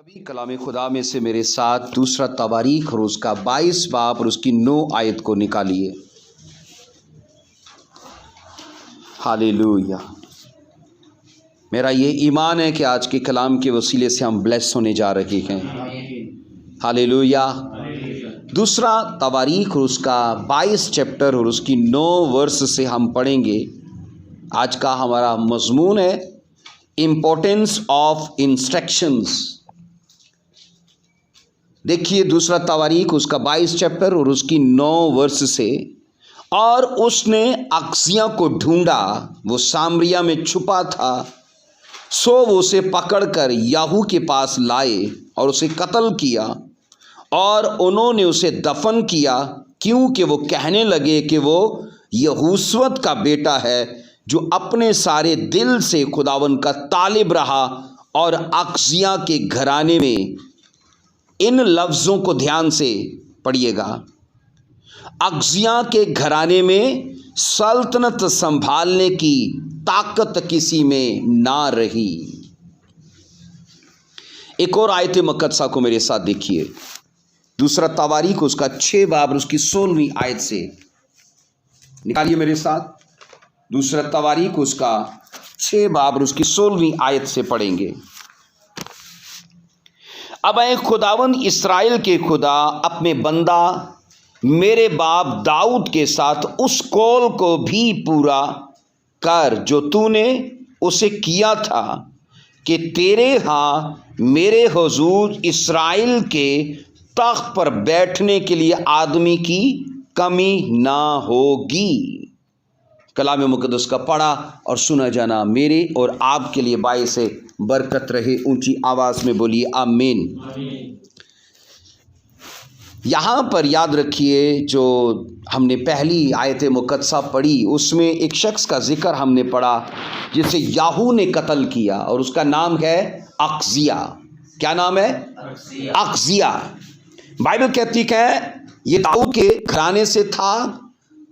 अभी कलाम खुदा में से मेरे साथ दूसरा तवारीख और उसका 22 बाब और उसकी 9 आयत को निकालिए। हालेलुया। मेरा ये ईमान है कि आज के कलाम के वसीले से हम ब्लेस होने जा रहे हैं। हालेलुया। दूसरा तवारीख और उसका 22 चैप्टर और उसकी 9 वर्स से हम पढ़ेंगे। आज का हमारा मजमून है इम्पोर्टेंस ऑफ इंस्ट्रक्शंस। देखिए दूसरा तवारीख उसका 22 चैप्टर और उसकी 9 वर्स से, और उसने अक्सिया को ढूंढा, वो सामरिया में छुपा था, सो वो उसे पकड़कर याहू के पास लाए और उसे कत्ल किया, और उन्होंने उसे दफन किया, क्योंकि वो कहने लगे कि वो यहूसवत का बेटा है, जो अपने सारे दिल से खुदावन का तालिब रहा। और अक्सिया के घराने में, इन लफ्ज़ों को ध्यान से पढ़िएगा, अक्सिया के घराने में सल्तनत संभालने की ताकत किसी में ना रही। एक और आयत मुकद्दसा को मेरे साथ देखिए, दूसरा तवारीख उसका 6 बाब उसकी 16वीं आयत से निकालिए मेरे साथ। दूसरा तवारीख उसका 6 बाब उसकी 16वीं आयत से पढ़ेंगे। अब ऐ खुदावन इस्राएल के खुदा, अपने बंदा मेरे बाप दाऊद के साथ उस कौल को भी पूरा कर जो तूने उसे किया था, कि तेरे यहाँ मेरे हुजूर इस्राएल के तख्त पर बैठने के लिए आदमी की कमी ना होगी। कलाम मुकद्दस का पढ़ा और सुना जाना मेरे और आपके लिए बाइस बरकत रहे। ऊंची आवाज में बोलिए आमीन। यहाँ पर याद रखिए, जो हमने पहली आयत मुकद्दसा पढ़ी उसमें एक शख्स का जिक्र हमने पढ़ा जिसे याहू ने कत्ल किया, और उसका नाम है अक्सिया। क्या नाम है? अक्सिया। बाइबल कहती है ये दाऊद के घराने से था।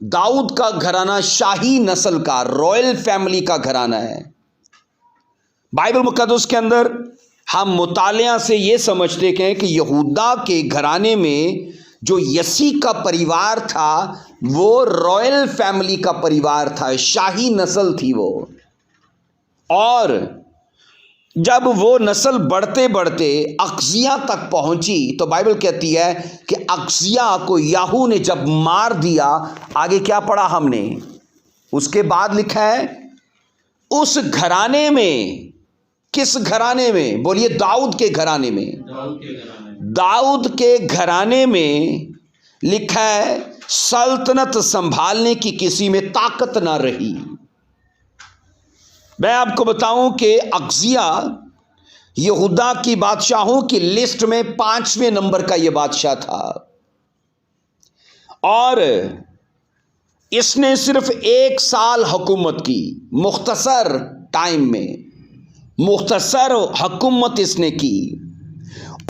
दाऊद का घराना शाही नस्ल का, रॉयल फैमिली का घराना है। बाइबल मुकद्दस के अंदर हम मुतालिया से ये समझते हैं कि यहूदा के घराने में जो यसी का परिवार था वो रॉयल फैमिली का परिवार था, शाही नस्ल थी वो। और जब वो नस्ल बढ़ते बढ़ते अक्सिया तक पहुंची तो बाइबल कहती है कि अक्सिया को याहू ने जब मार दिया, आगे क्या पढ़ा हमने, उसके बाद लिखा है उस घराने में, किस घराने में? बोलिए दाऊद के घराने में। दाऊद के घराने में लिखा है सल्तनत संभालने की किसी में ताकत ना रही। मैं आपको बताऊं कि अक्सिया यहूदा की बादशाहों की लिस्ट में 5वें नंबर का यह बादशाह था, और इसने सिर्फ 1 साल हुकूमत की। मुख्तसर टाइम में मुख्तसर हुकूमत इसने की।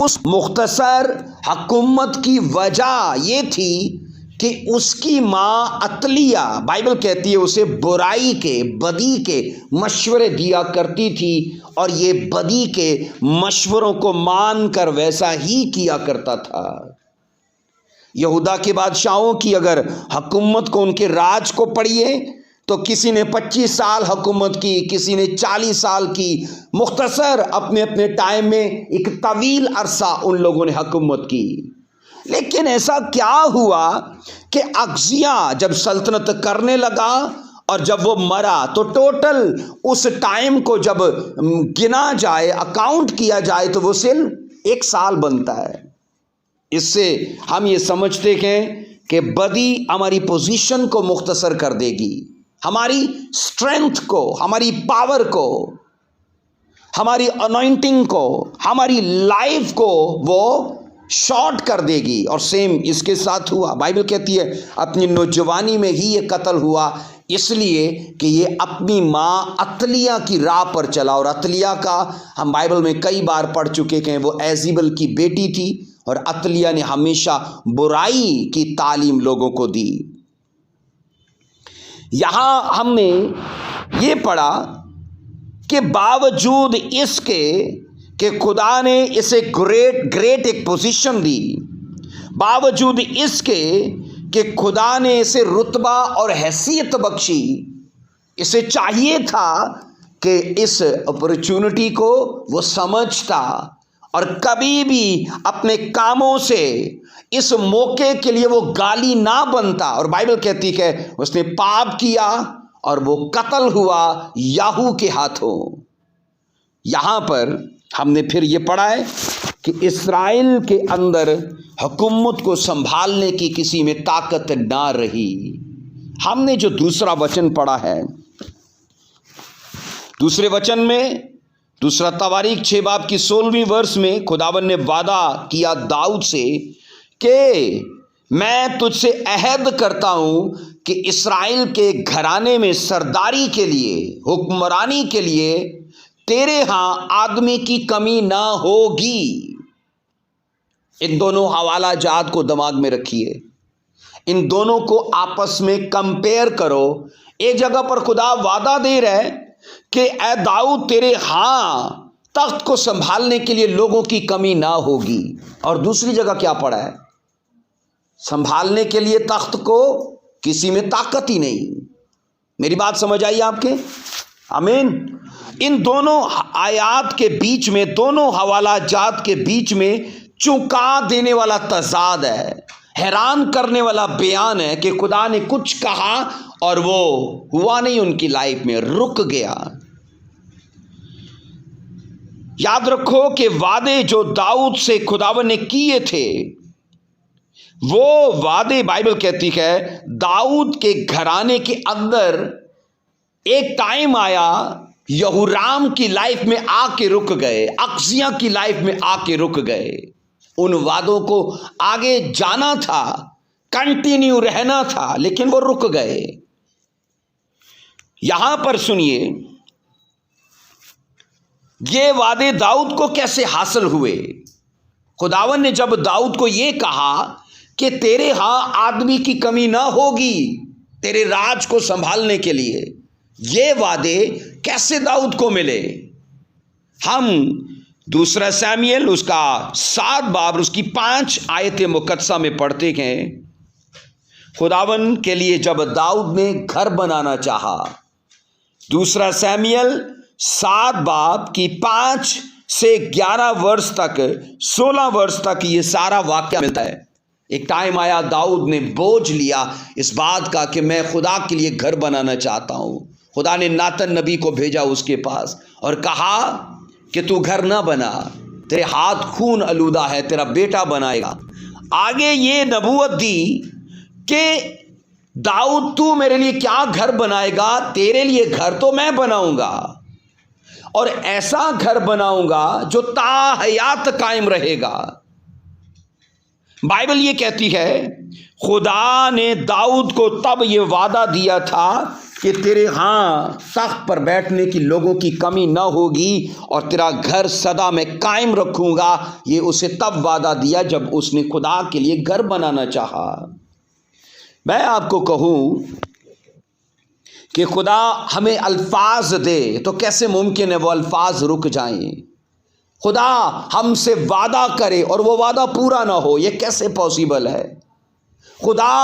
उस मुख्तसर हुकूमत की वजह यह थी कि उसकी माँ अतलिया, बाइबल कहती है उसे बुराई के, बदी के मशवरे दिया करती थी, और ये बदी के मशवरों को मानकर वैसा ही किया करता था। यहूदा के बादशाहों की अगर हुकूमत को, उनके राज को पढ़िए तो किसी ने 25 साल हुकूमत की, किसी ने 40 साल की। मुख्तसर अपने अपने टाइम में एक तवील अरसा उन लोगों ने हुकूमत की। लेकिन ऐसा क्या हुआ कि अक्सिया जब सल्तनत करने लगा और जब वो मरा तो टोटल उस टाइम को जब गिना जाए, अकाउंट किया जाए, तो वो सिर्फ 1 साल बनता है। इससे हम ये समझते हैं कि बदी हमारी पोजीशन को मुख्तसर कर देगी, हमारी स्ट्रेंथ को, हमारी पावर को, हमारी अनॉइंटिंग को, हमारी लाइफ को वो शॉर्ट कर देगी। और सेम इसके साथ हुआ। बाइबल कहती है अपनी नौजवानी में ही ये कत्ल हुआ, इसलिए कि ये अपनी माँ अतलिया की राह पर चला। और अतलिया का हम बाइबल में कई बार पढ़ चुके हैं, वो एजिबल की बेटी थी, और अतलिया ने हमेशा बुराई की तालीम लोगों को दी। यहाँ हमने ये पढ़ा कि बावजूद इसके کہ خدا نے اسے گریٹ ایک پوزیشن دی، باوجود اس کے کہ خدا نے اسے رتبہ اور حیثیت بخشی، اسے چاہیے تھا کہ اس اپرچونٹی کو وہ سمجھتا اور کبھی بھی اپنے کاموں سے اس موقع کے لیے وہ گالی نہ بنتا۔ اور بائبل کہتی ہے اس نے پاپ کیا اور وہ قتل ہوا یاہو کے ہاتھوں۔ یہاں پر ہم نے پھر یہ پڑھا ہے کہ اسرائیل کے اندر حکومت کو سنبھالنے کی کسی میں طاقت نہ رہی۔ ہم نے جو دوسرا وچن پڑھا ہے، دوسرے وچن میں دوسرا تواریخ 6 باب کی 16ویں ورس میں خداوند نے وعدہ کیا داؤد سے کہ میں تجھ سے عہد کرتا ہوں کہ اسرائیل کے گھرانے میں سرداری کے لیے، حکمرانی کے لیے تیرے ہاں آدمی کی کمی نہ ہوگی۔ ان دونوں حوالہ جات کو دماغ میں رکھیے، ان دونوں کو آپس میں کمپیئر کرو۔ ایک جگہ پر خدا وعدہ دے رہا ہے کہ اے داؤد تیرے ہاں تخت کو سنبھالنے کے لیے لوگوں کی کمی نہ ہوگی، اور دوسری جگہ کیا پڑا ہے؟ سنبھالنے کے لیے تخت کو کسی میں طاقت ہی نہیں۔ میری بات سمجھ آئی آپ کے؟ آمین۔ ان دونوں آیات کے بیچ میں، دونوں حوالہ جات کے بیچ میں چونکا دینے والا تضاد ہے، حیران کرنے والا بیان ہے کہ خدا نے کچھ کہا اور وہ ہوا نہیں، ان کی لائف میں رک گیا۔ یاد رکھو کہ وعدے جو داؤد سے خداوند نے کیے تھے، وہ وعدے بائبل کہتی ہے داؤد کے گھرانے کے اندر ایک ٹائم آیا، یہورام کی لائف میں آ کے رک گئے، اقزیہ کی لائف میں آ کے رک گئے۔ ان وعدوں کو آگے جانا تھا، کنٹینیو رہنا تھا، لیکن وہ رک گئے۔ یہاں پر سنیے یہ وعدے داؤد کو کیسے حاصل ہوئے۔ خداوند نے جب داؤد کو یہ کہا کہ تیرے ہاں آدمی کی کمی نہ ہوگی تیرے راج کو سنبھالنے کے لیے، یہ وعدے کیسے داؤد کو ملے؟ ہم دوسرا سیموئیل اس کا 7 باب اس کی 5 آیت مقدسہ میں پڑھتے ہیں، خداوند کے لیے جب داؤد نے گھر بنانا چاہا، دوسرا سیموئیل 7 باب کی 5 سے 11 ورس تک، 16 ورس تک یہ سارا واقعہ ملتا ہے۔ ایک ٹائم آیا داؤد نے بوجھ لیا اس بات کا کہ میں خدا کے لیے گھر بنانا چاہتا ہوں۔ خدا نے ناتن نبی کو بھیجا اس کے پاس اور کہا کہ تو گھر نہ بنا، تیرے ہاتھ خون آلودہ ہے، تیرا بیٹا بنائے گا۔ آگے یہ نبوت دی کہ داؤد تو میرے لیے کیا گھر بنائے گا، تیرے لیے گھر تو میں بناؤں گا، اور ایسا گھر بناؤں گا جو تا حیات قائم رہے گا۔ بائبل یہ کہتی ہے خدا نے داؤد کو تب یہ وعدہ دیا تھا کہ تیرے ہاں تخت پر بیٹھنے کی لوگوں کی کمی نہ ہوگی اور تیرا گھر سدا میں قائم رکھوں گا۔ یہ اسے تب وعدہ دیا جب اس نے خدا کے لیے گھر بنانا چاہا۔ میں آپ کو کہوں کہ خدا ہمیں الفاظ دے تو کیسے ممکن ہے وہ الفاظ رک جائیں؟ خدا ہم سے وعدہ کرے اور وہ وعدہ پورا نہ ہو، یہ کیسے پاسبل ہے؟ خدا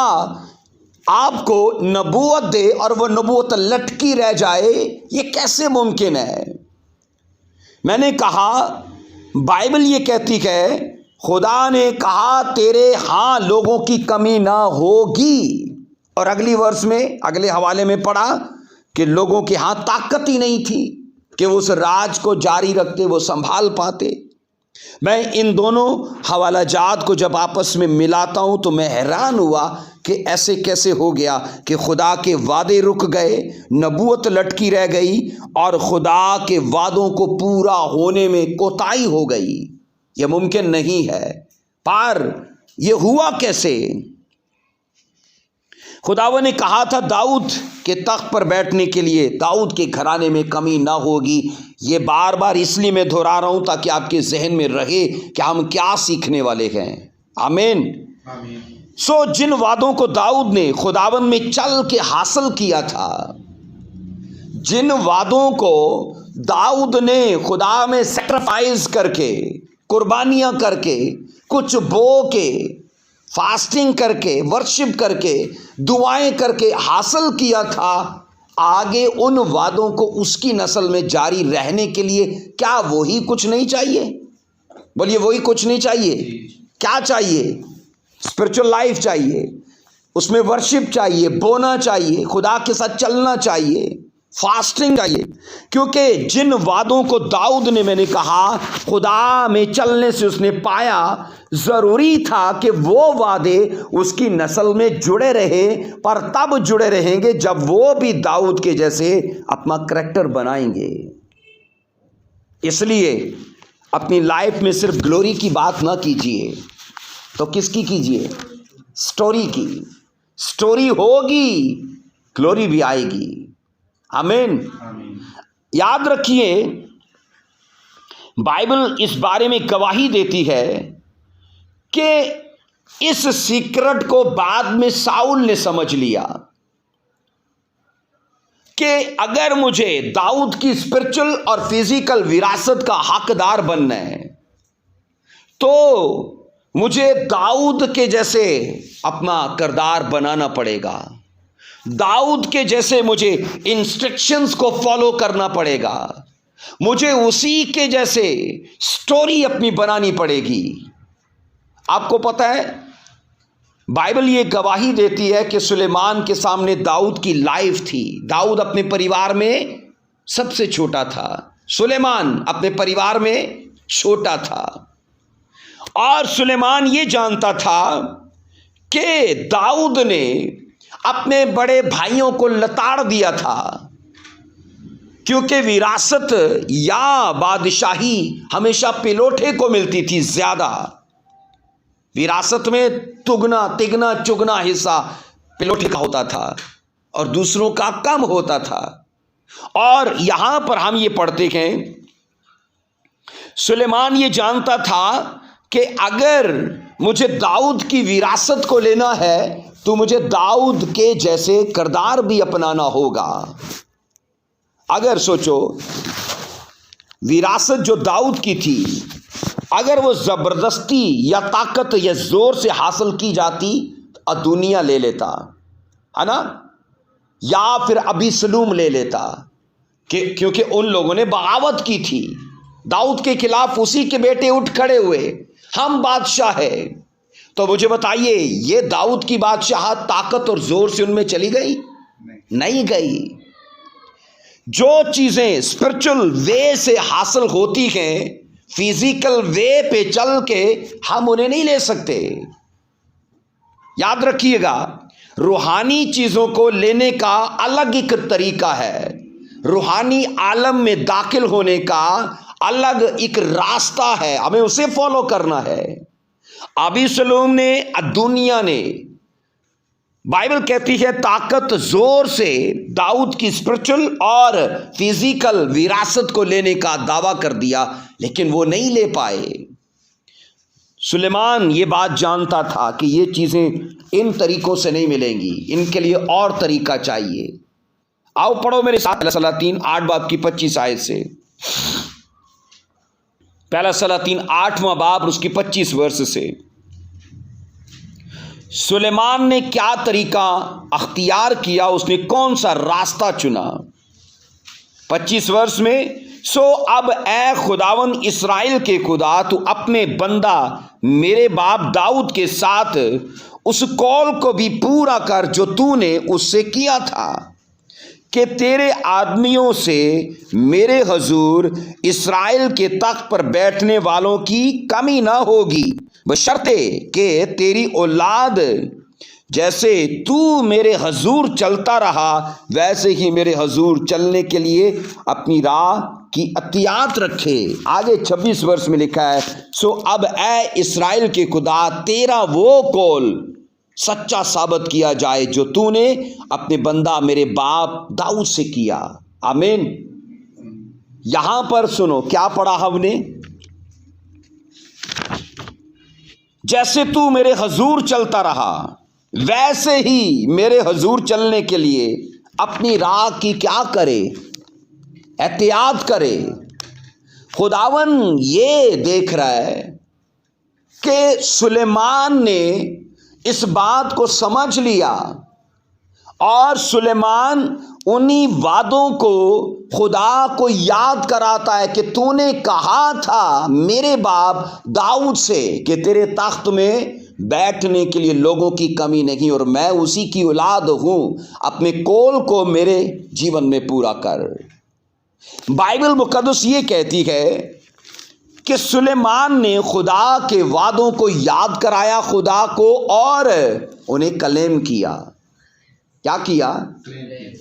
آپ کو نبوت دے اور وہ نبوت لٹکی رہ جائے، یہ کیسے ممکن ہے؟ میں نے کہا بائبل یہ کہتی ہے خدا نے کہا تیرے ہاں لوگوں کی کمی نہ ہوگی، اور اگلی ورس میں اگلے حوالے میں پڑھا کہ لوگوں کے ہاں طاقت ہی نہیں تھی کہ وہ اس راج کو جاری رکھتے، وہ سنبھال پاتے۔ میں ان دونوں حوالہ جات کو جب آپس میں ملاتا ہوں تو میں حیران ہوا کہ ایسے کیسے ہو گیا کہ خدا کے وعدے رک گئے، نبوت لٹکی رہ گئی، اور خدا کے وعدوں کو پورا ہونے میں کوتاہی ہو گئی۔ یہ ممکن نہیں ہے، پر یہ ہوا کیسے؟ خداوند نے کہا تھا داؤد کے تخت پر بیٹھنے کے لیے داؤد کے گھرانے میں کمی نہ ہوگی۔ یہ بار بار اس لیے میں دہرا رہا ہوں تاکہ آپ کے ذہن میں رہے کہ ہم کیا سیکھنے والے ہیں۔ آمین۔ سو جن وعدوں کو داؤد نے خداوند میں چل کے حاصل کیا تھا، جن وعدوں کو दाऊद ने खुदा में सेक्रीफाइस करके, कुर्बानियां करके, कुछ बो के, फास्टिंग करके, वर्शिप करके, दुआएं करके हासिल किया था, आगे उन वादों को उसकी नस्ल में जारी रहने के लिए क्या वही कुछ नहीं चाहिए? बोलिए, वही कुछ नहीं चाहिए? क्या चाहिए? स्पिरिचुअल लाइफ चाहिए, उसमें वर्शिप चाहिए, बोना चाहिए, खुदा के साथ चलना चाहिए, फास्टिंग चाहिए। क्योंकि जिन वादों को दाऊद ने, मैंने कहा, खुदा में चलने से उसने पाया, जरूरी था कि वो वादे उसकी नस्ल में जुड़े रहे, पर तब जुड़े रहेंगे जब वो भी दाऊद के जैसे अपना करैक्टर बनाएंगे। इसलिए अपनी लाइफ में सिर्फ ग्लोरी की बात ना कीजिए, तो किसकी कीजिए? स्टोरी की। स्टोरी होगी, ग्लोरी भी आएगी। आमीन। याद रखिए, बाइबल इस बारे में गवाही देती है कि इस सीक्रेट को बाद में साउल ने समझ लिया कि अगर मुझे दाऊद की स्पिरिचुअल और फिजिकल विरासत का हकदार बनना है तो मुझे दाऊद के जैसे अपना किरदार बनाना पड़ेगा, दाऊद के जैसे मुझे इंस्ट्रक्शंस को फॉलो करना पड़ेगा, मुझे उसी के जैसे स्टोरी अपनी बनानी पड़ेगी। आपको पता है, बाइबल ये गवाही देती है कि सुलेमान के सामने दाऊद की लाइफ थी। दाऊद अपने परिवार में सबसे छोटा था, सुलेमान अपने परिवार में छोटा था, और सुलेमान ये जानता था कि दाऊद ने अपने बड़े भाइयों को लताड़ दिया था, क्योंकि विरासत या बादशाही हमेशा पिलोठे को मिलती थी ज्यादा। विरासत में तुगना, तिगना, चुगना हिस्सा पिलोठे का होता था और दूसरों का कम होता था। और यहां पर हम ये पढ़ते हैं, सुलेमान ये जानता था कि अगर मुझे दाऊद की विरासत को लेना है तो मुझे दाऊद के जैसे किरदार भी अपनाना होगा। अगर सोचो, विरासत जो दाऊद की थी, अगर वो जबरदस्ती या ताकत या जोर से हासिल की जाती तो दुनिया ले लेता, है ना, या फिर अबीसलूम ले लेता, क्योंकि उन लोगों ने बगावत की थी दाऊद के खिलाफ। उसी के बेटे उठ खड़े हुए, हम बादशाह है। तो मुझे बताइए, ये दाऊद की बादशाह ताकत और जोर से उनमें चली गई? नहीं गई। जो चीजें स्पिरिचुअल वे से हासिल होती हैं, फिजिकल वे पे चल के हम उन्हें नहीं ले सकते। याद रखिएगा, रूहानी चीजों को लेने का अलग एक तरीका है, रूहानी आलम में दाखिल होने का अलग एक रास्ता है, हमें उसे फॉलो करना है। अबीसलोम ने, दुनिया ने, बाइबल कहती है ताकत जोर से दाऊद की स्पिरिचुअल और फिजिकल विरासत को लेने का दावा कर दिया, लेकिन वो नहीं ले पाए। सुलेमान ये बात जानता था कि ये चीजें इन तरीकों से नहीं मिलेंगी, इनके लिए और तरीका चाहिए। आओ पढ़ो मेरे साथ पहला सलातीन 8 बाब की 25 आयत से। पहला सलातीन 8वां बाब उसकी 25 वर्ष से। सुलेमान ने क्या तरीका अख्तियार किया, उसने कौन सा रास्ता चुना? 25 वर्ष में, सो अब ए खुदावन इस्राएल के खुदा, तू अपने बंदा मेरे बाप दाऊद के साथ उस कौल को भी पूरा कर जो तूने उससे किया था कि तेरे आदमियों से मेरे हजूर इस्राएल के तख्त पर बैठने वालों की कमी ना होगी, बशर्ते कि तेरी औलाद जैसे तू मेरे हजूर चलता रहा वैसे ही मेरे हजूर चलने के लिए अपनी राह की अतियात रखे। आगे 26 वर्ष में लिखा है, सो अब ए इस्राएल के खुदा, तेरा वो कौल सच्चा साबित किया जाए जो तूने अपने बंदा मेरे बाप दाऊद से किया। आमीन। यहां पर सुनो क्या पढ़ा हमने, जैसे तू मेरे हजूर चलता रहा वैसे ही मेरे हजूर चलने के लिए अपनी राह की क्या करे, एहतियात करे। खुदावन ये देख रहा है कि सुलेमान ने इस बात को समझ लिया और सुलेमान उन्हीं वादों को खुदा को याद कराता है कि तूने कहा था मेरे बाप दाऊद से कि तेरे तख्त में बैठने के लिए लोगों की कमी नहीं, और मैं उसी की औलाद हूं, अपने कौल को मेरे जीवन में पूरा कर। बाइबल मुकद्दस ये कहती है कि सुलेमान ने खुदा के वादों को याद कराया खुदा को और उन्हें क्लेम किया। क्या किया?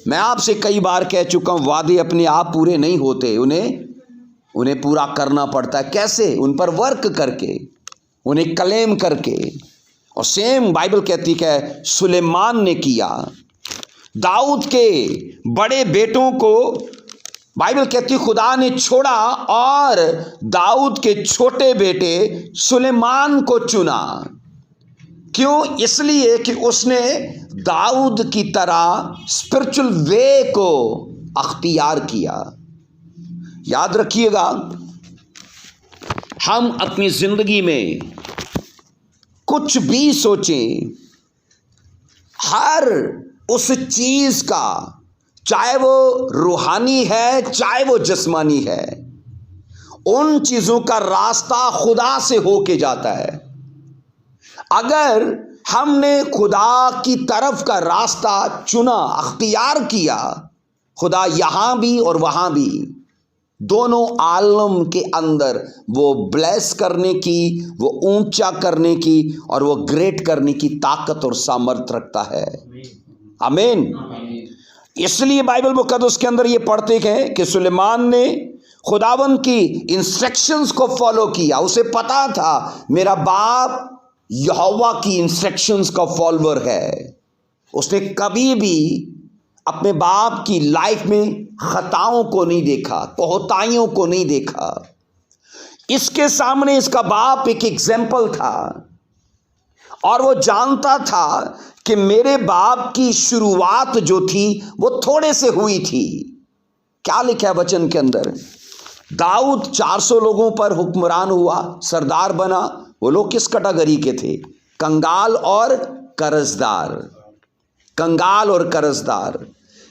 मैं आपसे कई बार कह चुका हूं, वादे अपने आप पूरे नहीं होते, उन्हें पूरा करना पड़ता है। कैसे? उन पर वर्क करके, उन्हें क्लेम करके। और सेम बाइबल कहती है सुलेमान ने किया। दाऊद के बड़े बेटों को बाइबल कहती खुदा ने छोड़ा और दाऊद के छोटे बेटे सुलेमान को चुना। क्यों? इसलिए कि उसने दाऊद की तरह स्पिरिचुअल वे को अख्तियार किया। याद रखिएगा, हम अपनी जिंदगी में कुछ भी सोचें, हर उस चीज का, चाहे वो रूहानी है चाहे वो जिस्मानी है, उन चीजों का रास्ता खुदा से होके जाता है। अगर हमने खुदा की तरफ का रास्ता चुना, अख्तियार किया, खुदा यहां भी और वहां भी, दोनों आलम के अंदर वो ब्लेस करने की, वो ऊंचा करने की और वो ग्रेट करने की ताकत और सामर्थ्य रखता है। आमीन। इसलिए बाइबल मुकद्दस के अंदर ये पढ़ते हैं कि सुलेमान ने खुदावन की इंस्ट्रक्शंस को फॉलो किया। उसे पता था मेरा बाप यहोवा की इंस्ट्रक्शंस का फॉलोअर है। उसने कभी भी अपने बाप की लाइफ में खताओं को नहीं देखा, कोताहियों को नहीं देखा। इसके सामने इसका बाप एक एग्जाम्पल था और वो जानता था कि मेरे बाप की शुरुआत जो थी वो थोड़े से हुई थी। क्या लिखा है वचन के अंदर? दाऊद 400 लोगों पर हुक्मरान हुआ, सरदार बना। वो लोग किस कैटेगरी के थे? कंगाल और कर्जदार। कंगाल और कर्जदार,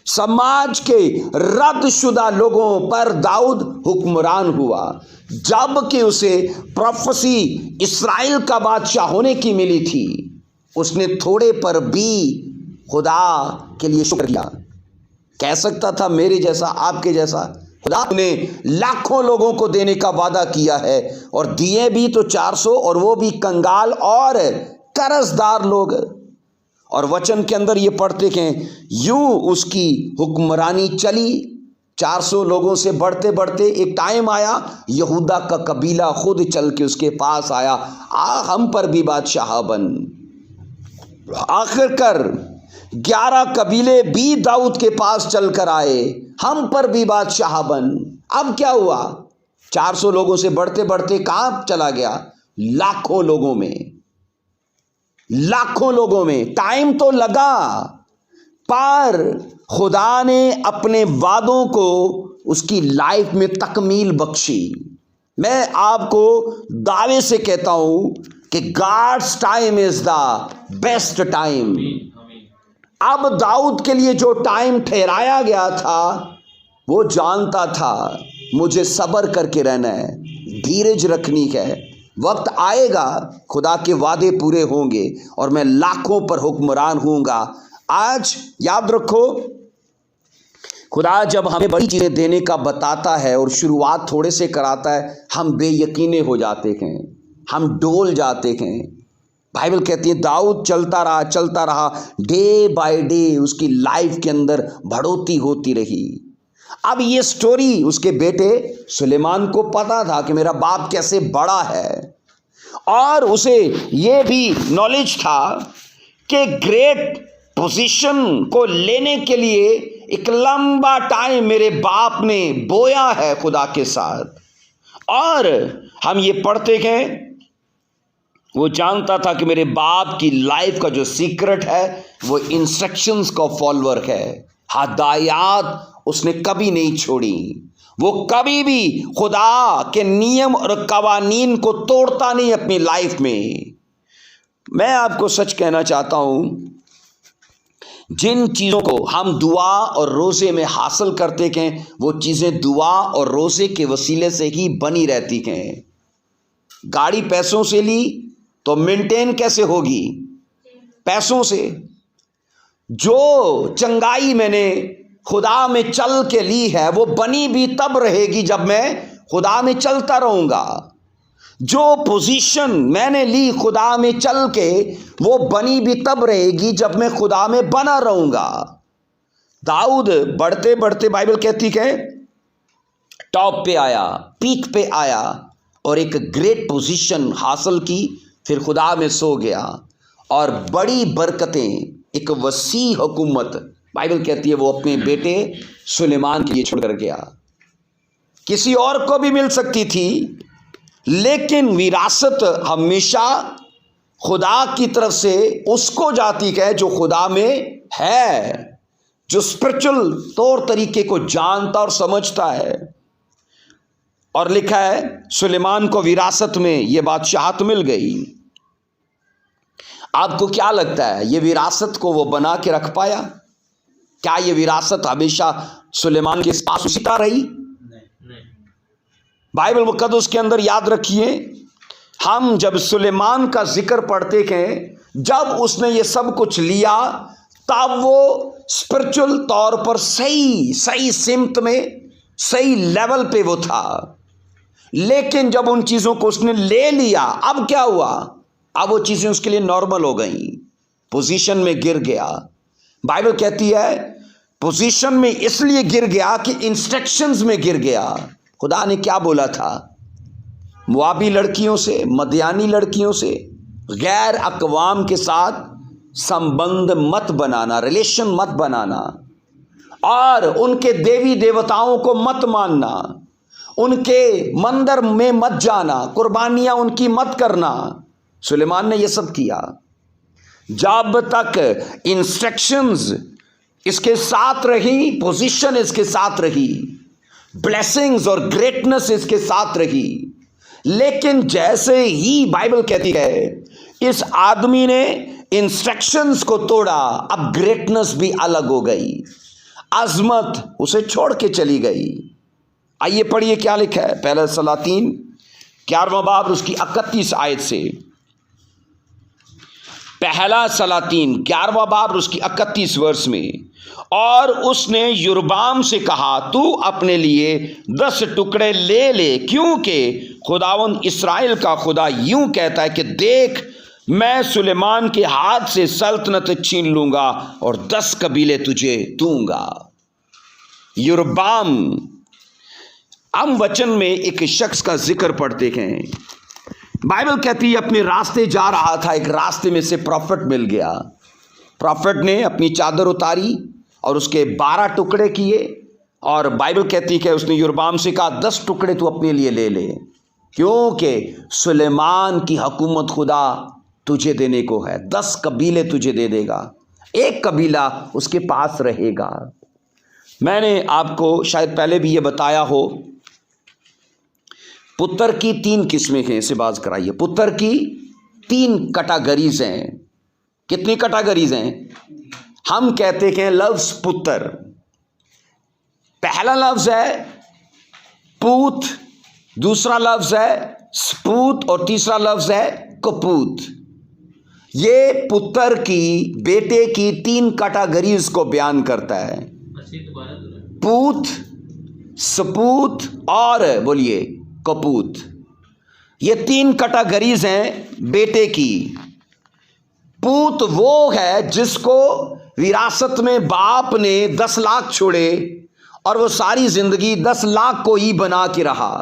समाज के रद्दशुदा लोगों पर दाऊद हुक्मरान हुआ। जबकि उसे प्रोफेसी इस्राएल का बादशाह होने की मिली थी, उसने थोड़े पर भी खुदा के लिए शुक्र किया। कह सकता था मेरे जैसा, आपके जैसा, खुदा ने लाखों लोगों को देने का वादा किया है और दिए भी तो 400, और वो भी कंगाल और कर्जदार लोग। और वचन के अंदर ये पढ़ते हैं यूं उसकी हुक्मरानी चली। 400 लोगों से बढ़ते बढ़ते एक टाइम आया, यहूदा का कबीला खुद चल के उसके पास आया, हम पर भी बादशाह बन। आखिरकार 11 कबीले भी दाऊद के पास चलकर आए, हम पर भी बादशाह बन। अब क्या हुआ? 400 लोगों से बढ़ते बढ़ते कहां चला गया? लाखों लोगों में। लाखों लोगों में टाइम तो लगा, पर खुदा ने अपने वादों को उसकी लाइफ में तकमील बख्शी। मैं आपको दावे से कहता हूं कि God's time is the best time. अब दाऊद के लिए जो टाइम ठहराया गया था, वो जानता था मुझे सब्र करके रहना है, धीरज रखनी है। वक्त आएगा, खुदा के वादे पूरे होंगे और मैं लाखों पर हुक्मरान होऊंगा। आज याद रखो, खुदा जब हमें बड़ी चीजें देने का बताता है और शुरुआत थोड़े से कराता है, हम बेयकीने हो जाते हैं, हम डोल जाते हैं। बाइबल कहती है दाऊद चलता रहा, डे बाय डे उसकी लाइफ के अंदर बढ़ोतरी होती रही। अब ये स्टोरी उसके बेटे सुलेमान को पता था कि मेरा बाप कैसे बड़ा है, और उसे ये भी नॉलेज था कि ग्रेट पोजीशन को लेने के लिए एक लंबा टाइम मेरे बाप ने बोया है खुदा के साथ। और हम ये पढ़ते हैं वो जानता था कि मेरे बाप की लाइफ का जो सीक्रेट है वो इंस्ट्रक्शंस का फॉलोअर है। हदायत उसने कभी नहीं छोड़ी। وہ کبھی بھی خدا کے نیم اور قوانین کو توڑتا نہیں اپنی لائف میں۔ میں آپ کو سچ کہنا چاہتا ہوں، جن چیزوں کو ہم دعا اور روزے میں حاصل کرتے ہیں وہ چیزیں دعا اور روزے کے وسیلے سے ہی بنی رہتی ہیں۔ گاڑی پیسوں سے لی تو مینٹین کیسے ہوگی؟ پیسوں سے۔ جو چنگائی میں نے خدا میں چل کے لی ہے وہ بنی بھی تب رہے گی جب میں خدا میں چلتا رہوں گا۔ جو پوزیشن میں نے لی خدا میں چل کے وہ بنی بھی تب رہے گی جب میں خدا میں بنا رہوں گا۔ داؤد بڑھتے بڑھتے بائبل کہتی کہ ٹاپ پہ آیا، پیک پہ آیا اور ایک گریٹ پوزیشن حاصل کی، پھر خدا میں سو گیا اور بڑی برکتیں، ایک وسیع حکومت بائبل کہتی ہے وہ اپنے بیٹے سلیمان کے لیے چھوڑ کر گیا۔ کسی اور کو بھی مل سکتی تھی لیکن وراثت ہمیشہ خدا کی طرف سے اس کو جاتی ہے جو خدا میں ہے، جو اسپرچل طور طریقے کو جانتا اور سمجھتا ہے۔ اور لکھا ہے سلیمان کو وراثت میں یہ بادشاہت مل گئی۔ آپ کو کیا لگتا ہے یہ وراثت کو وہ بنا کے رکھ پایا؟ کیا یہ وراثت ہمیشہ سلیمان کے پاس اسی رہی؟ بائبل مقدس کے اندر یاد رکھیے، ہم جب سلیمان کا ذکر پڑھتے ہیں، جب اس نے یہ سب کچھ لیا تب وہ اسپرچل طور پر صحیح سمت میں، صحیح لیول پہ وہ تھا۔ لیکن جب ان چیزوں کو اس نے لے لیا، اب کیا ہوا؟ اب وہ چیزیں اس کے لیے نارمل ہو گئیں، پوزیشن میں گر گیا۔ بائبل کہتی ہے پوزیشن میں اس لیے گر گیا کہ انسٹرکشنز میں گر گیا۔ خدا نے کیا بولا تھا؟ موابی لڑکیوں سے، مدیانی لڑکیوں سے، غیر اقوام کے ساتھ سمبند مت بنانا، ریلیشن مت بنانا، اور ان کے دیوی دیوتاؤں کو مت ماننا، ان کے مندر میں مت جانا، قربانیاں ان کی مت کرنا۔ سلیمان نے یہ سب کیا۔ جب تک انسٹرکشنز اس کے ساتھ رہی، پوزیشن اس کے ساتھ رہی، بلیسنگز اور گریٹنس اس کے ساتھ رہی، لیکن جیسے ہی بائبل کہتی ہے اس آدمی نے انسٹرکشنز کو توڑا، اب گریٹنس بھی الگ ہو گئی، عظمت اسے چھوڑ کے چلی گئی۔ آئیے پڑھیے کیا لکھا ہے پہلا سلاطین 11واں باب اس کی 31 آیت سے۔ پہلا سلاطین 11واں باب اس کی 31 ورس میں، اور اس نے یربام سے کہا تو اپنے لیے 10 ٹکڑے لے لے، کیونکہ خداوند اسرائیل کا خدا یوں کہتا ہے کہ دیکھ میں سلیمان کے ہاتھ سے سلطنت چھین لوں گا اور 10 قبیلے تجھے دوں گا۔ یربام، ہم وچن میں ایک شخص کا ذکر پڑھتے ہیں، بائبل کہتی ہے اپنے راستے جا رہا تھا، ایک راستے میں سے پروفٹ مل گیا۔ پروفٹ نے اپنی چادر اتاری اور اس کے 12 ٹکڑے کیے، اور بائبل کہتی ہے کہ اس نے یربام سے کہا 10 ٹکڑے تو اپنے لیے لے لے، کیونکہ سلیمان کی حکومت خدا تجھے دینے کو ہے، 10 قبیلے تجھے دے دے گا، ایک قبیلہ اس کے پاس رہے گا۔ میں نے آپ کو شاید پہلے بھی یہ بتایا ہو، پتر کی 3 قسمیں ہیں، اسے باز کرائیے۔ پتر کی 3 کیٹیگریز ہیں۔ کتنی کیٹیگریز ہیں؟ ہم کہتے ہیں لفظ پتر، پہلا لفظ ہے پوت، دوسرا لفظ ہے سپوت، اور تیسرا لفظ ہے کپوت۔ یہ پتر کی، بیٹے کی 3 کیٹیگریز کو بیان کرتا ہے، پوت، سپوت اور بولیے کپوت۔ یہ 3 کیٹیگریز ہیں بیٹے کی۔ پوت وہ ہے جس کو وراثت میں باپ نے 10 لاکھ چھوڑے اور وہ ساری زندگی 10 لاکھ کو ہی بنا کے رہا،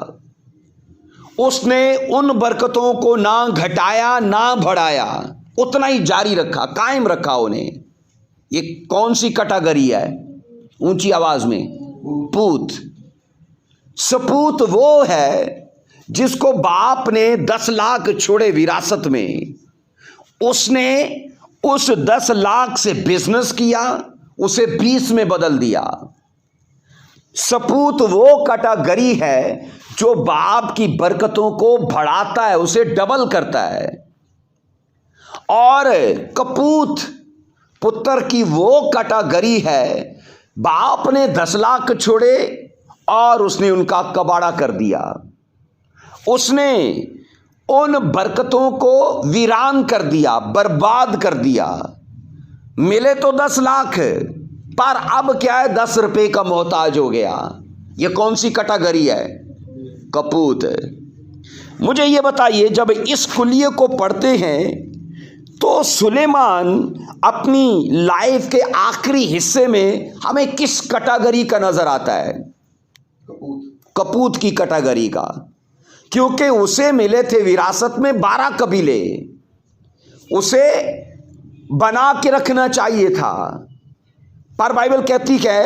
اس نے ان برکتوں کو نہ گھٹایا نہ بڑھایا، اتنا ہی جاری رکھا، قائم رکھا انہیں۔ یہ کون سی کیٹیگری ہے؟ اونچی آواز میں، پوت۔ سپوت وہ ہے جس کو باپ نے 10 لاکھ چھوڑے وراثت میں، اس نے اس 10 لاکھ سے بزنس کیا، اسے 20 میں بدل دیا۔ सपूत वो कैटेगरी है जो बाप की बरकतों को बढ़ाता है, उसे डबल करता है। और कपूत पुत्र की वो कैटेगरी है, बाप ने 10 लाख छोड़े और उसने उनका कबाड़ा कर दिया। उसने उन बरकतों को वीरान कर दिया, बर्बाद कर दिया। मिले तो 10 लाख, पर अब क्या है, 10 रुपए का मोहताज हो गया। ये कौन सी कैटेगरी है? कपूत। मुझे ये बताइए, जब इस कुलिये को पढ़ते हैं तो सुलेमान अपनी लाइफ के आखिरी हिस्से में हमें किस कैटेगरी का नजर आता है? कपूत की कैटेगरी का, क्योंकि उसे मिले थे विरासत में 12 कबीले। उसे बना के रखना चाहिए था, पर बाइबल कहती है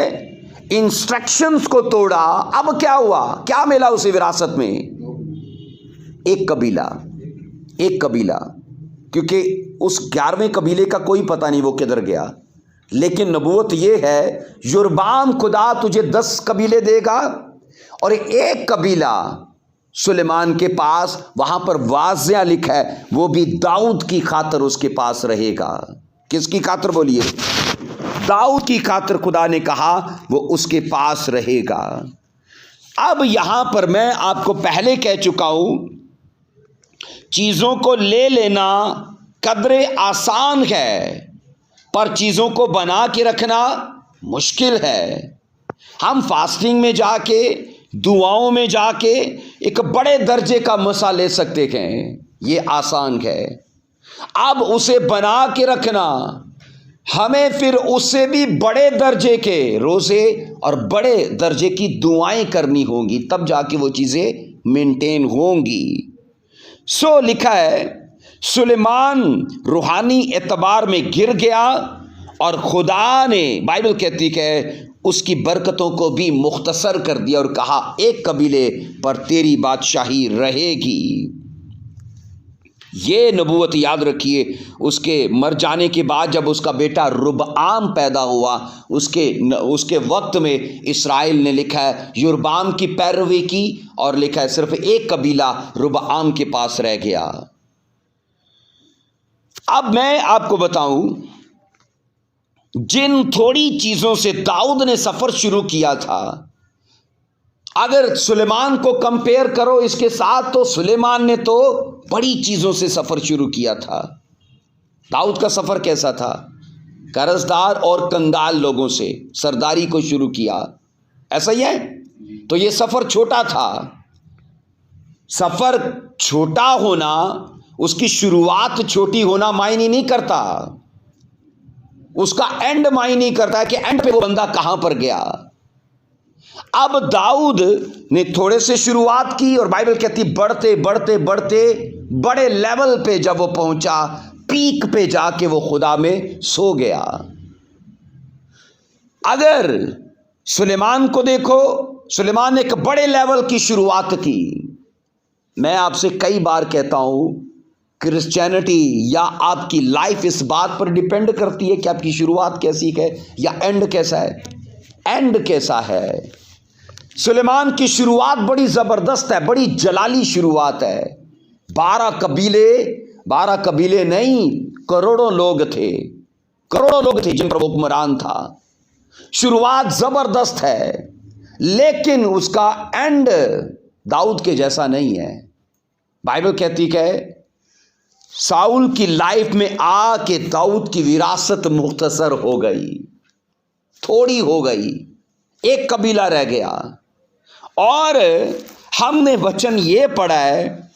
इंस्ट्रक्शंस को तोड़ा। अब क्या हुआ? क्या मिला उसे विरासत में? एक कबीला, एक कबीला, क्योंकि उस 11वें कबीले का कोई पता नहीं वो किधर गया। लेकिन नबूवत ये है, योरबाम खुदा तुझे 10 कबीले देगा और एक कबीला सुलेमान के पास, वहां पर वाज़िया लिखा है, वो भी दाऊद की खातिर उसके पास रहेगा। किसकी खातिर बोलिए? दाऊद की खातिर खुदा ने कहा वो उसके पास रहेगा। अब यहां पर मैं आपको पहले कह चुका हूं, चीजों को ले लेना कदरे आसान है, पर चीजों को बना के रखना मुश्किल है। हम फास्टिंग में जाके, दुआओं में जाके एक बड़े दर्जे का मसा ले सकते हैं, ये आसान है। अब उसे बना के रखना, हमें फिर उससे भी बड़े दर्जे के रोजे और बड़े दर्जे की दुआएं करनी होंगी, तब जाके वो चीजें मेंटेन होंगी। सो लिखा है, सुलेमान रूहानी एतबार में गिर गया और खुदा ने, बाइबल कहती है, उसकी बरकतों को भी मुख्तसर कर दिया और कहा एक कबीले पर तेरी बादशाही रहेगी। ये नबूवत याद रखिए। उसके मर जाने के बाद जब उसका बेटा रुबआम पैदा हुआ, उसके वक्त में इस्राएल ने, लिखा है, योरबाम की पैरवी की और लिखा है सिर्फ एक कबीला रुबआम के पास रह गया। अब मैं आपको बताऊं, जिन थोड़ी चीजों से दाऊद ने सफर शुरू किया था, अगर सुलेमान को कंपेयर करो इसके साथ, तो सुलेमान ने तो बड़ी चीजों से सफर शुरू किया था। दाऊद का सफर कैसा था? कर्जदार और कंगाल लोगों से सरदारी को शुरू किया, ऐसा ही है। तो ये सफर छोटा था। सफर छोटा होना, उसकी शुरुआत छोटी होना मायने नहीं करता, उसका एंड मायने करता है कि एंड पे वो बंदा कहां पर गया। अब दाऊद ने थोड़े से शुरुआत की और बाइबल कहती बढ़ते बढ़ते बढ़ते बड़े लेवल पे जब वो पहुंचा, पीक पे जाके वो खुदा में सो गया। अगर सुलेमान को देखो, सुलेमान ने एक बड़े लेवल की शुरुआत की। मैं आपसे कई बार कहता हूं, क्रिश्चियनिटी या आपकी लाइफ इस बात पर डिपेंड करती है कि आपकी शुरुआत कैसी है या एंड कैसा है। एंड कैसा है? सुलेमान की शुरुआत बड़ी जबरदस्त है, बड़ी जलाली शुरुआत है। 12 कबीले नहीं, करोड़ों लोग थे, करोड़ों लोग थे जिन पर वो हुक्मरान था। शुरुआत जबरदस्त है, लेकिन उसका एंड दाऊद के जैसा नहीं है। बाइबल कहती है साउल की लाइफ में आके दाऊद की विरासत मुख्तसर हो गई, थोड़ी हो गई, एक कबीला रह गया। और हमने वचन ये पढ़ा है,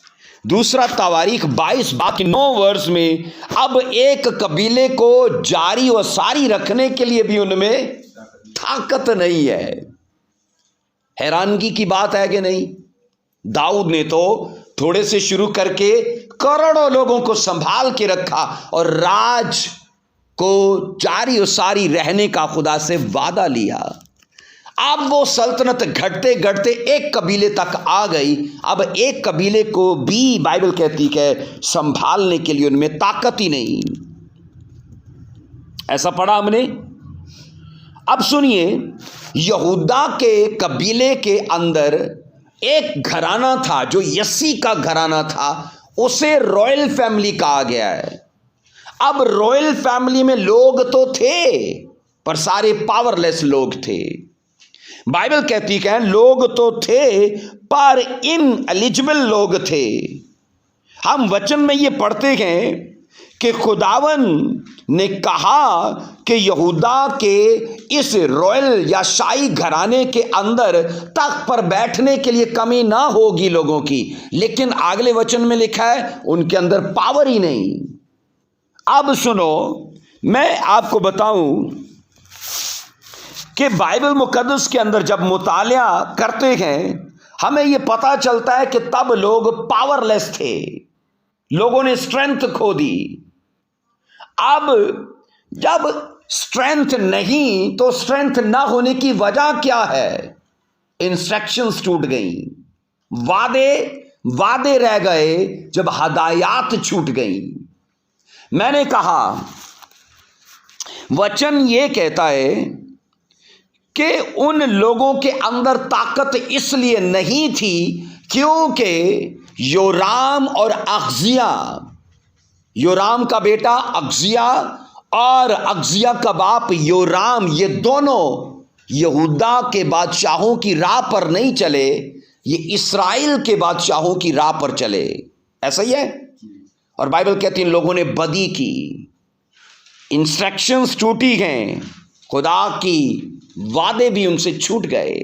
दूसरा तवारीख 22 बाकी 9 वर्ष में, अब एक कबीले को जारी और सारी रखने के लिए भी उनमें ताकत नहीं है। हैरानगी की बात है कि नहीं? दाऊद ने तो थोड़े से शुरू करके करोड़ों लोगों को संभाल के रखा और राज को जारी और सारी रहने का खुदा से वादा लिया। अब वो सल्तनत घटते घटते एक कबीले तक आ गई। अब एक कबीले को भी बाइबल कहती है संभालने के लिए उनमें ताकत ही नहीं। ऐसा पढ़ा हमने। اب سنیے، یہودا کے قبیلے کے اندر ایک گھرانہ تھا جو یسی کا گھرانہ تھا، اسے رائل فیملی کہا گیا ہے۔ اب رائل فیملی میں لوگ تو تھے پر سارے پاور لیس لوگ تھے۔ بائبل کہتی کہ لوگ تو تھے پر ان ایلیجبل لوگ تھے۔ ہم وچن میں یہ پڑھتے ہیں کہ خداون نے کہا کہ یہودا کے اس رائل یا شاہی گھرانے کے اندر تخت پر بیٹھنے کے لیے کمی نہ ہوگی لوگوں کی، لیکن اگلے وچن میں لکھا ہے ان کے اندر پاور ہی نہیں۔ اب سنو، میں آپ کو بتاؤں کہ بائبل مقدس کے اندر جب مطالعہ کرتے ہیں ہمیں یہ پتا چلتا ہے کہ تب لوگ پاور لیس تھے، لوگوں نے اسٹرینتھ کھو دی۔ اب جب اسٹرینتھ نہیں تو اسٹرینتھ نہ ہونے کی وجہ کیا ہے؟ انسٹرکشنز ٹوٹ گئیں، وعدے رہ گئے، جب ہدایات چھوٹ گئیں۔ میں نے کہا وچن یہ کہتا ہے کہ ان لوگوں کے اندر طاقت اس لیے نہیں تھی کیونکہ یورام اور اخزیا، یورام کا بیٹا اخزیا اور اخزیا کا باپ یورام، یہ دونوں یہودا کے بادشاہوں کی راہ پر نہیں چلے، یہ اسرائیل کے بادشاہوں کی راہ پر چلے۔ ایسا ہی ہے، اور بائبل کہتی ان لوگوں نے بدی کی، انسٹرکشنز ٹوٹی ہیں، خدا کی وعدے بھی ان سے چھوٹ گئے،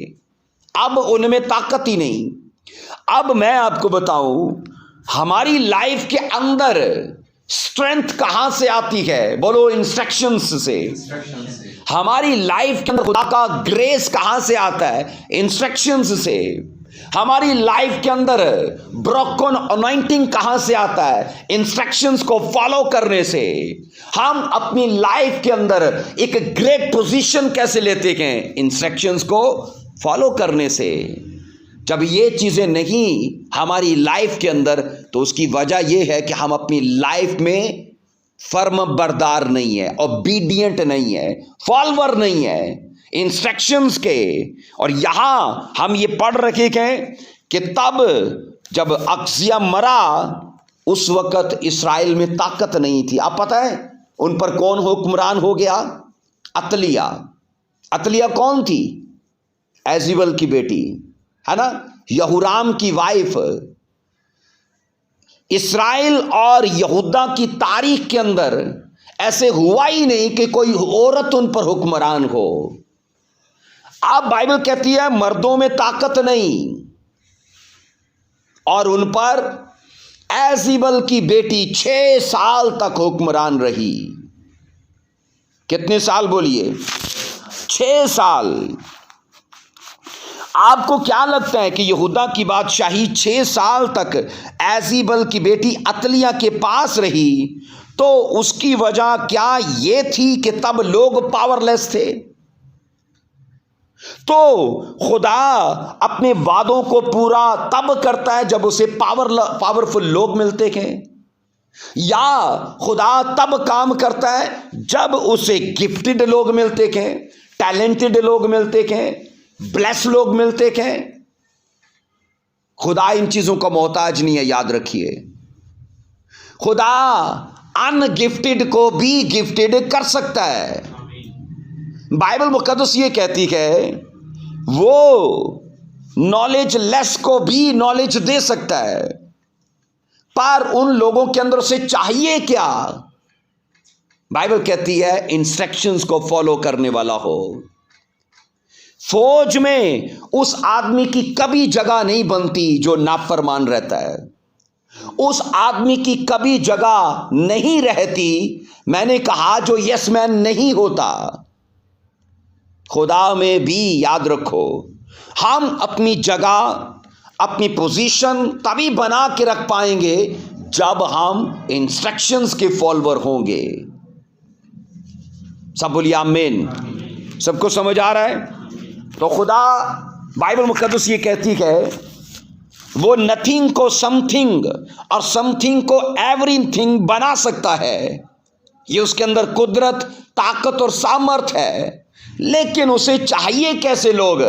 اب ان میں طاقت ہی نہیں۔ اب میں آپ کو بتاؤں ہماری لائف کے اندر اسٹرینتھ کہاں سے آتی ہے؟ بولو انسٹرکشنز سے۔ ہماری لائف کے اندر خدا کا گریس کہاں سے آتا ہے؟ انسٹرکشنز سے۔ ہماری لائف کے اندر بروکن انوائنٹنگ کہاں سے آتا ہے؟ انسٹرکشنز کو فالو کرنے سے۔ ہم اپنی لائف کے اندر ایک گریٹ پوزیشن کیسے لیتے ہیں؟ انسٹرکشنز کو فالو کرنے سے۔ جب یہ چیزیں نہیں ہماری لائف کے اندر تو اس کی وجہ یہ ہے کہ ہم اپنی لائف میں فرم بردار نہیں ہے، اوبیڈینٹ نہیں ہے، فالوور نہیں ہے انسٹرکشنز کے۔ اور یہاں ہم یہ پڑھ رکھے ہیں کہ تب جب اخزیا مرا اس وقت اسرائیل میں طاقت نہیں تھی۔ اب پتہ ہے ان پر کون حکمران ہو گیا؟ عتلیہ کون تھی؟ ایزیبل کی بیٹی ہے نا، یہورام کی وائف۔ اسرائیل اور یہودا کی تاریخ کے اندر ایسے ہوا ہی نہیں کہ کوئی عورت ان پر حکمران ہو۔ اب بائبل کہتی ہے مردوں میں طاقت نہیں، اور ان پر ایزیبل کی بیٹی 6 سال تک حکمران رہی۔ کتنے سال بولیے؟ 6 سال۔ آپ کو کیا لگتا ہے کہ یہودا کی بادشاہی 6 سال تک ایزیبل کی بیٹی عتلیہ کے پاس رہی تو اس کی وجہ کیا یہ تھی کہ تب لوگ پاور لیس تھے؟ تو خدا اپنے وعدوں کو پورا تب کرتا ہے جب اسے پاورفل لوگ ملتے ہیں، یا خدا تب کام کرتا ہے جب اسے گفٹڈ لوگ ملتے ہیں، ٹیلنٹڈ لوگ ملتے ہیں، بلیس لوگ ملتے ہیں۔ خدا ان چیزوں کا محتاج نہیں ہے، یاد رکھیے۔ خدا ان گفٹڈ کو بھی گفٹڈ کر سکتا ہے۔ بائبل مقدس یہ کہتی ہے وہ نالج لیس کو بھی نالج دے سکتا ہے، پر ان لوگوں کے اندر سے چاہیے کیا؟ بائبل کہتی ہے انسٹرکشنز کو فالو کرنے والا ہو۔ فوج میں اس آدمی کی کبھی جگہ نہیں بنتی جو نافرمان رہتا ہے، اس آدمی کی کبھی جگہ نہیں رہتی، میں نے کہا جو یس مین نہیں ہوتا۔ خدا میں بھی یاد رکھو ہم اپنی جگہ، اپنی پوزیشن تبھی بنا کے رکھ پائیں گے جب ہم انسٹرکشنز کے فالوور ہوں گے۔ سب بولیے آمین۔ سب کو سمجھ آ رہا ہے؟ تو خدا بائبل مقدس یہ کہتی ہے وہ نتھنگ کو سم تھنگ اور سم تھنگ کو ایوری تھنگ بنا سکتا ہے۔ یہ اس کے اندر قدرت، طاقت اور سامرتھ ہے۔ لیکن اسے چاہیے کیسے لوگ؟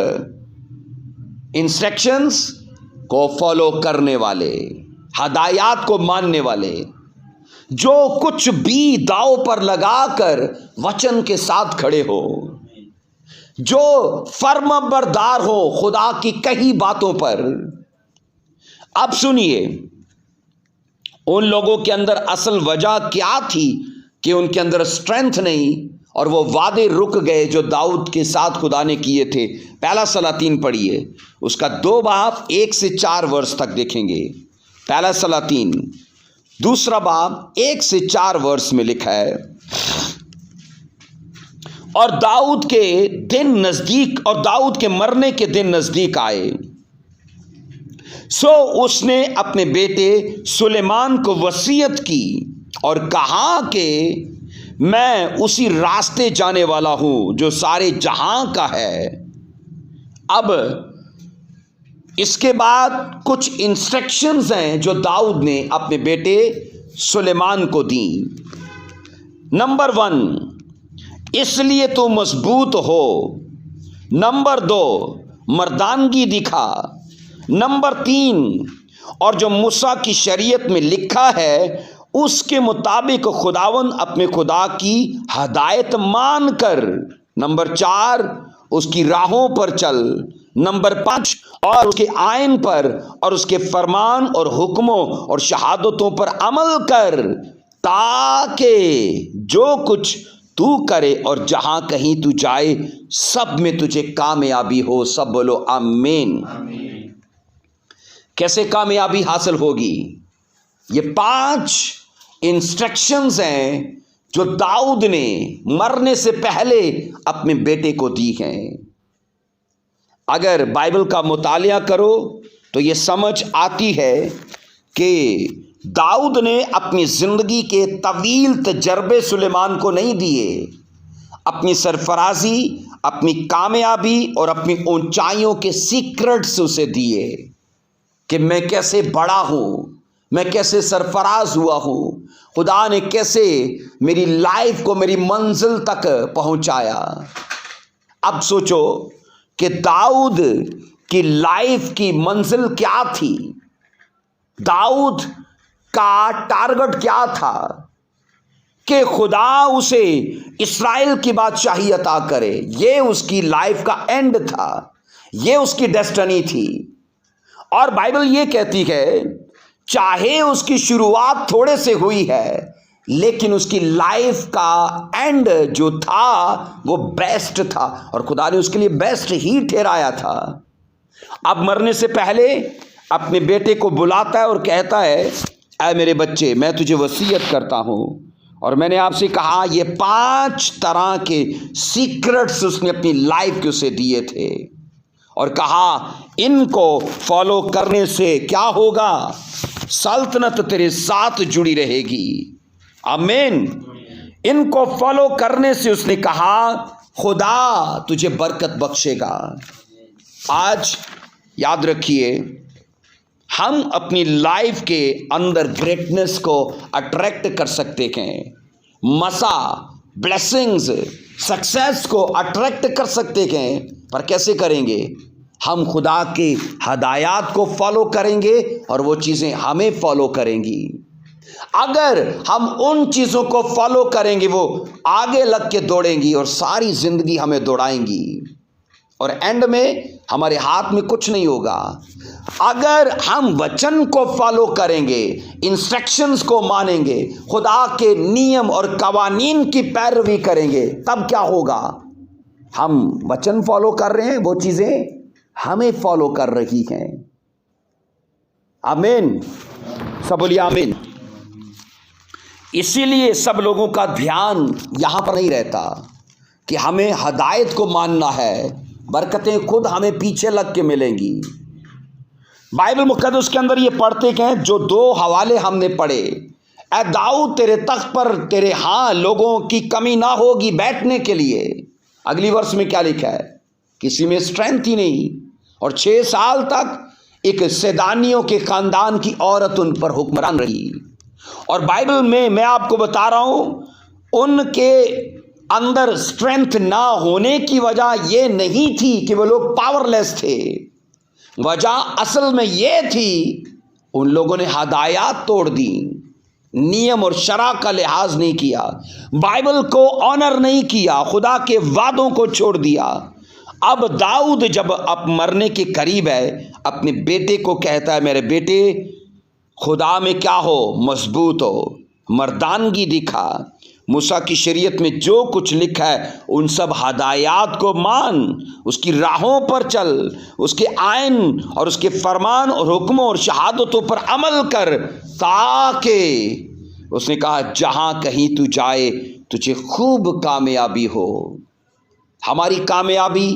انسٹرکشنز کو فالو کرنے والے، ہدایات کو ماننے والے، جو کچھ بھی داؤ پر لگا کر وچن کے ساتھ کھڑے ہو، جو فرم بردار ہو خدا کی کہی باتوں پر۔ اب سنیے، ان لوگوں کے اندر اصل وجہ کیا تھی کہ ان کے اندر اسٹرینتھ نہیں اور وہ وعدے رک گئے جو داؤد کے ساتھ خدا نے کیے تھے؟ پہلا سلاطین پڑھیے، اس کا 2 باب 1 سے 4 ورس تک دیکھیں گے۔ پہلا سلاطین 2 باب 1 سے 4 ورس میں لکھا ہے، اور داؤد کے دن نزدیک، اور داؤد کے مرنے کے دن نزدیک آئے، سو اس نے اپنے بیٹے سلیمان کو وصیت کی اور کہا کہ میں اسی راستے جانے والا ہوں جو سارے جہاں کا ہے۔ اب اس کے بعد کچھ انسٹرکشنز ہیں جو داؤد نے اپنے بیٹے سلیمان کو دیں۔ نمبر 1، اس لیے تو مضبوط ہو۔ نمبر 2، مردانگی دکھا۔ نمبر 3، اور جو موسیٰ کی شریعت میں لکھا ہے اس کے مطابق خداوند اپنے خدا کی ہدایت مان کر۔ نمبر 4، اس کی راہوں پر چل۔ نمبر 5، اور اس کے آئین پر اور اس کے فرمان اور حکموں اور شہادتوں پر عمل کر، تاکہ جو کچھ تو کرے اور جہاں کہیں تو جائے سب میں تجھے کامیابی ہو۔ سب بولو آمین۔ کیسے کامیابی حاصل ہوگی؟ یہ 5 انسٹرکشنز ہیں جو داؤد نے مرنے سے پہلے اپنے بیٹے کو دی ہیں۔ اگر بائبل کا مطالعہ کرو تو یہ سمجھ آتی ہے کہ داؤد نے اپنی زندگی کے طویل تجربے سلیمان کو نہیں دیے، اپنی سرفرازی، اپنی کامیابی اور اپنی اونچائیوں کے سیکرٹس اسے دیے کہ میں کیسے بڑا ہوں، میں کیسے سرفراز ہوا ہوں، خدا نے کیسے میری لائف کو میری منزل تک پہنچایا۔ اب سوچو کہ داؤد کی لائف کی منزل کیا تھی، داؤد کا ٹارگٹ کیا تھا کہ خدا اسے اسرائیل کی بادشاہی عطا کرے۔ یہ اس کی لائف کا اینڈ تھا، یہ اس کی ڈیسٹنی تھی۔ اور بائبل یہ کہتی ہے چاہے اس کی شروعات تھوڑے سے ہوئی ہے لیکن اس کی لائف کا اینڈ جو تھا وہ بیسٹ تھا، اور خدا نے اس کے لیے بیسٹ ہی ٹھہرایا تھا۔ اب مرنے سے پہلے اپنے بیٹے کو بلاتا ہے اور کہتا ہے اے میرے بچے، میں تجھے وصیت کرتا ہوں، اور میں نے آپ سے کہا یہ 5 طرح کے سیکرٹس اس نے اپنی لائف کے اسے دیے تھے، اور کہا ان کو فالو کرنے سے کیا ہوگا؟ سلطنت تیرے ساتھ جڑی رہے گی۔ آمین۔ ان کو فالو کرنے سے اس نے کہا خدا تجھے برکت بخشے گا۔ آج یاد رکھیے، ہم اپنی لائف کے اندر گریٹنس کو اٹریکٹ کر سکتے ہیں، مسا، بلیسنگز، سکسیس کو اٹریکٹ کر سکتے ہیں، پر کیسے کریں گے؟ ہم خدا کے ہدایات کو فالو کریں گے اور وہ چیزیں ہمیں فالو کریں گی۔ اگر ہم ان چیزوں کو فالو کریں گے وہ آگے لگ کے دوڑیں گی اور ساری زندگی ہمیں دوڑائیں گی، اور اینڈ میں ہمارے ہاتھ میں کچھ نہیں ہوگا۔ اگر ہم وچن کو فالو کریں گے، انسٹرکشنز کو مانیں گے، خدا کے نیم اور قوانین کی پیروی کریں گے، تب کیا ہوگا؟ ہم وچن فالو کر رہے ہیں، وہ چیزیں ہمیں فالو کر رہی ہیں۔ آمین۔ سب بولیے آمین۔ اسی لیے سب لوگوں کا دھیان یہاں پر نہیں رہتا کہ ہمیں ہدایت کو ماننا ہے، برکتیں خود ہمیں پیچھے لگ کے ملیں گی۔ بائبل مقدس کے اندر یہ پڑھتے ہیں، جو 2 حوالے ہم نے پڑھے، اے داؤد تیرے تخت پر تیرے ہاں لوگوں کی کمی نہ ہوگی بیٹھنے کے لیے۔ اگلی ورس میں کیا لکھا ہے؟ کسی میں اسٹرینتھ ہی نہیں، اور 6 سال تک ایک سیدانیوں کے خاندان کی عورت ان پر حکمران رہی۔ اور بائبل میں آپ کو بتا رہا ہوں، ان کے अंदर स्ट्रेंथ ना होने की वजह यह नहीं थी कि वो लोग पावरलेस थे। वजह असल में यह थी उन लोगों ने हदायत तोड़ दी, नियम और शरा का लिहाज नहीं किया, बाइबल को ऑनर नहीं किया, खुदा के वादों को छोड़ दिया। अब दाऊद जब अब मरने के करीब है, अपने बेटे को कहता है, मेरे बेटे खुदा में क्या हो, मजबूत हो, मर्दानगी दिखा, मूसा की शरीयत में जो कुछ लिखा है उन सब हदायत को मान, उसकी राहों पर चल, उसके आइन और उसके फरमान और हुक्मों और शहादतों पर अमल कर, ताकि उसने कहा जहां कहीं तू जाए तुझे खूब कामयाबी हो। हमारी कामयाबी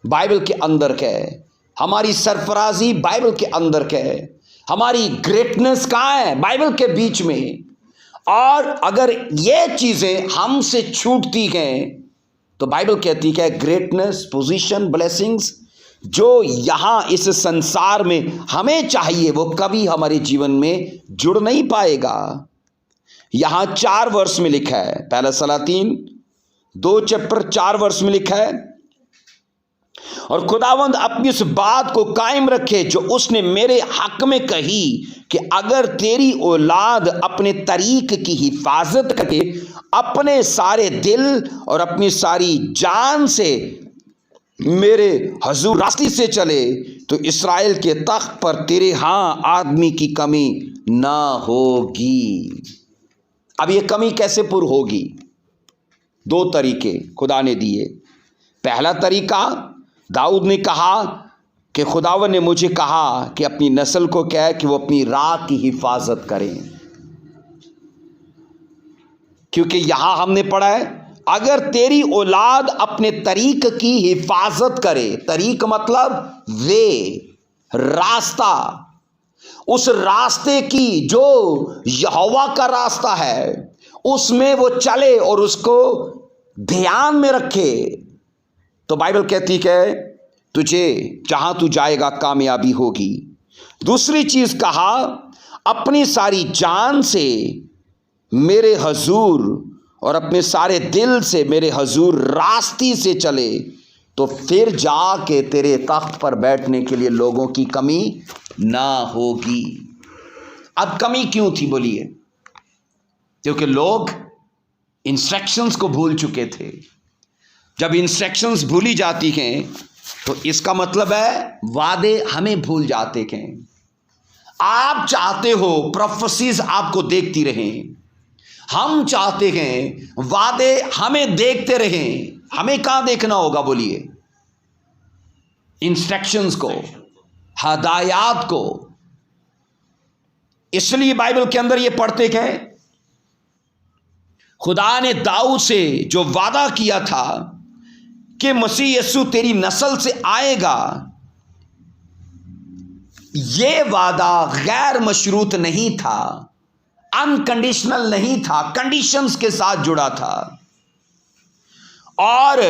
बाइबल के अंदर है, हमारी सरफराजी बाइबल के अंदर है, हमारी ग्रेटनेस कहाँ है, बाइबल के बीच में। और अगर ये चीजें हमसे छूटती हैं तो बाइबल कहती है ग्रेटनेस, पोजीशन, ब्लेसिंग्स जो यहां इस संसार में हमें चाहिए वो कभी हमारे जीवन में जुड़ नहीं पाएगा। यहां 4 वर्ष में लिखा है, पहला सलातीन 2 चैप्टर 4 वर्ष में लिखा है, और खुदावंद अपनी उस बात को कायम रखे जो उसने मेरे हक में कही कि अगर तेरी औलाद अपने तरीक की हिफाजत करके अपने सारे दिल और अपनी सारी जान से मेरे हजूर रास्ते से चले तो इसराइल के तख्त पर तेरे हां आदमी की कमी ना होगी। अब ये कमी कैसे पुर होगी? 2 तरीके खुदा ने दिए। पहला तरीका, दाऊद ने कहा कि खुदावन ने मुझे कहा कि अपनी नस्ल को क्या है कि वो अपनी राह की हिफाजत करें, क्योंकि यहां हमने पढ़ा है अगर तेरी औलाद अपने तरीक की हिफाजत करे, तरीक मतलब वे, रास्ता, उस रास्ते की जो यहोवा का रास्ता है उसमें वो चले और उसको ध्यान में रखे, तो बाइबल कहती है तुझे जहां तू जाएगा कामयाबी होगी। दूसरी चीज कहा, अपनी सारी जान से मेरे हजूर और अपने सारे दिल से मेरे हजूर रास्ते से चले तो फिर जाके तेरे तख्त पर बैठने के लिए लोगों की कमी ना होगी। अब कमी क्यों थी बोलिए? क्योंकि लोग इंस्ट्रक्शंस को भूल चुके थे। जब इंस्ट्रक्शंस भूली जाती हैं तो इसका मतलब है वादे हमें भूल जाते हैं। आप चाहते हो प्रोफेसीज आपको देखती रहें, हम चाहते हैं वादे हमें देखते रहें। हमें कहां देखना होगा बोलिए? इंस्ट्रक्शंस को, हदायत को। इसलिए बाइबल के अंदर ये पढ़ते हैं खुदा ने दाऊद से जो वादा किया था कि मसीह यीशु तेरी नस्ल से आएगा, यह वादा गैर मशरूत नहीं था, अनकंडीशनल नहीं था, कंडीशंस के साथ जुड़ा था। और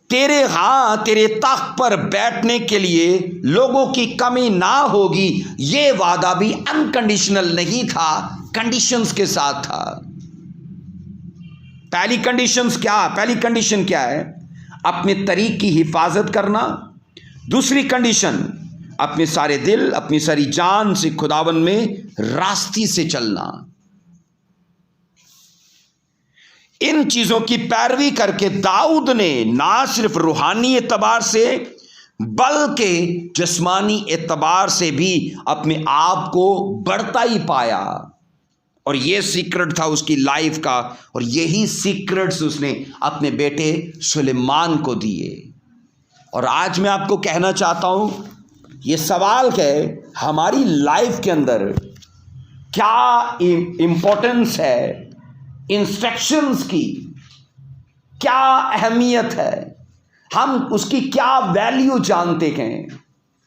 तेरे तख्त पर बैठने के लिए लोगों की कमी ना होगी, यह वादा भी अनकंडीशनल नहीं था, कंडीशंस के साथ था। पहली कंडीशन क्या है? अपने तरीक की हिफाजत करना। दूसरी कंडीशन, अपने सारे दिल, अपनी सारी जान से खुदावन में रास्ते से चलना। इन चीजों की पैरवी करके दाऊद ने ना सिर्फ रूहानी एतबार से बल्कि जिस्मानी एतबार से भी अपने आप को बढ़ता ही पाया। और यह सीक्रेट था उसकी लाइफ का, और यही सीक्रेट्स उसने अपने बेटे सुलेमान को दिए। और आज मैं आपको कहना चाहता हूं, यह सवाल है हमारी लाइफ के अंदर क्या इंपॉर्टेंस है, इंस्ट्रक्शंस की क्या अहमियत है, हम उसकी क्या वैल्यू जानते हैं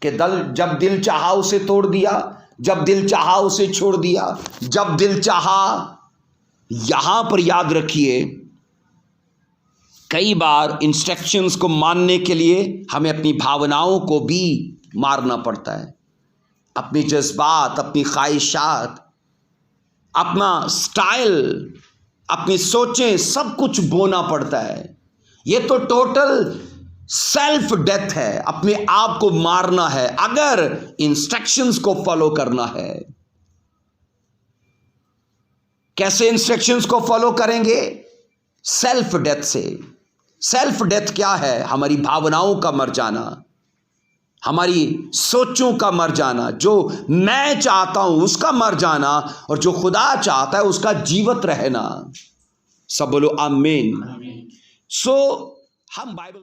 कि जब दिल चाहा उसे तोड़ दिया, जब दिल चाहा उसे छोड़ दिया, जब दिल चाहा। यहां पर याद रखिए, कई बार इंस्ट्रक्शंस को मानने के लिए हमें अपनी भावनाओं को भी मारना पड़ता है, अपने जज्बात, अपनी ख्वाहिशात, अपना स्टाइल, اپنی سوچیں سب کچھ بونا پڑتا ہے. یہ تو ٹوٹل سیلف ڈیتھ ہے، اپنے آپ کو مارنا ہے اگر انسٹرکشنز کو فالو کرنا ہے. کیسے انسٹرکشنز کو فالو کریں گے؟ سیلف ڈیتھ سے. سیلف ڈیتھ کیا ہے؟ ہماری بھاوناؤں کا مر جانا، ہماری سوچوں کا مر جانا. جو میں چاہتا ہوں اس کا مر جانا، اور جو خدا چاہتا ہے اس کا جیوت رہنا. سب بولو آمین. سو ہم بائبل